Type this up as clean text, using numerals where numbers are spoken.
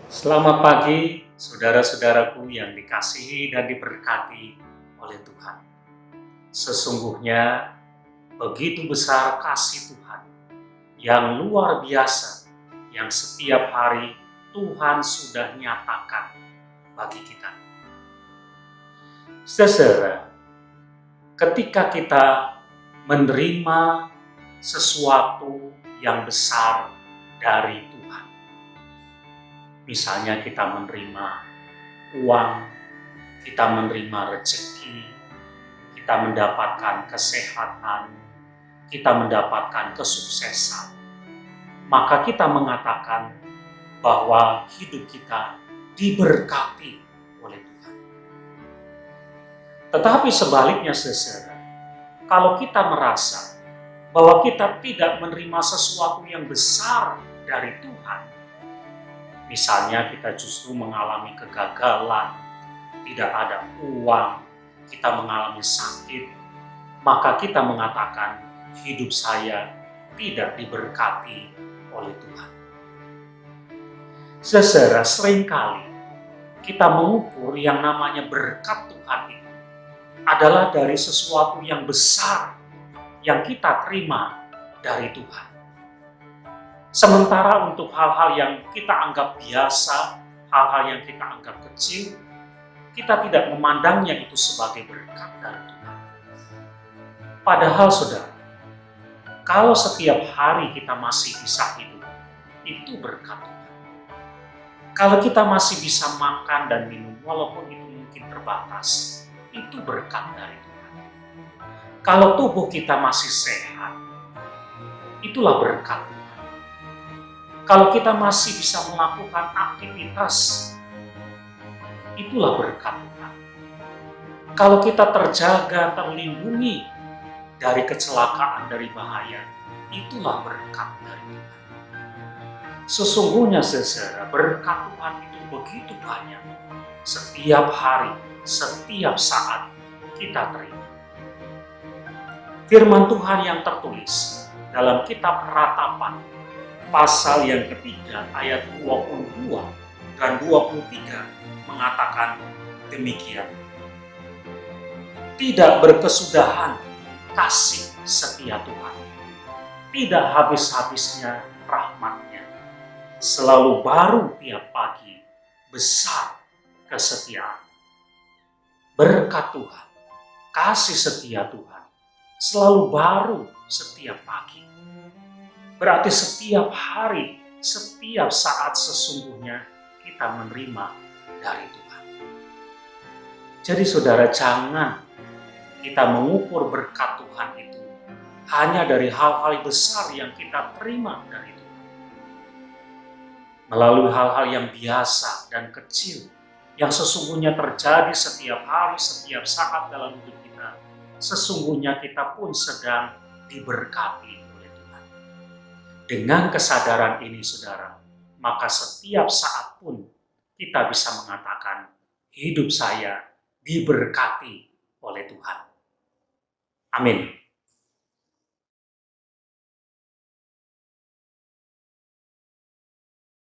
Selamat pagi, saudara-saudaraku yang dikasihi dan diberkati oleh Tuhan. Sesungguhnya begitu besar kasih Tuhan yang luar biasa, yang setiap hari Tuhan sudah nyatakan bagi kita. Saudara, ketika kita menerima sesuatu yang besar dari Tuhan, misalnya kita menerima uang, kita menerima rezeki, kita mendapatkan kesehatan, kita mendapatkan kesuksesan, maka kita mengatakan bahwa hidup kita diberkati oleh Tuhan. Tetapi sebaliknya, saudara, kalau kita merasa bahwa kita tidak menerima sesuatu yang besar dari Tuhan, misalnya kita justru mengalami kegagalan, tidak ada uang, kita mengalami sakit, maka kita mengatakan hidup saya tidak diberkati oleh Tuhan. Saudara, seringkali kita mengukur yang namanya berkat Tuhan itu adalah dari sesuatu yang besar yang kita terima dari Tuhan. Sementara untuk hal-hal yang kita anggap biasa, hal-hal yang kita anggap kecil, kita tidak memandangnya itu sebagai berkat dari Tuhan. Padahal saudara, kalau setiap hari kita masih bisa hidup, itu berkat Tuhan. Kalau kita masih bisa makan dan minum, walaupun itu mungkin terbatas, itu berkat dari Tuhan. Kalau tubuh kita masih sehat, itulah berkat Tuhan. Kalau kita masih bisa melakukan aktivitas, itulah berkat Tuhan. Kalau kita terjaga, terlindungi dari kecelakaan, dari bahaya, itulah berkat dari Tuhan. Sesungguhnya saudara, berkat Tuhan itu begitu banyak. Setiap hari, setiap saat kita terima. Firman Tuhan yang tertulis dalam kitab Ratapan, pasal yang ketiga, ayat 22 dan 23 mengatakan demikian. Tidak berkesudahan kasih setia Tuhan, tidak habis-habisnya rahmat-Nya. Selalu baru tiap pagi, besar kesetiaan. Berkat Tuhan, kasih setia Tuhan, selalu baru setiap pagi. Berarti setiap hari, setiap saat sesungguhnya kita menerima dari Tuhan. Jadi saudara, jangan kita mengukur berkat Tuhan itu hanya dari hal-hal besar yang kita terima dari Tuhan. Melalui hal-hal yang biasa dan kecil, yang sesungguhnya terjadi setiap hari, setiap saat dalam hidup kita, sesungguhnya kita pun sedang diberkati oleh Tuhan. Dengan kesadaran ini, saudara, maka setiap saat pun kita bisa mengatakan, hidup saya diberkati oleh Tuhan. Amin.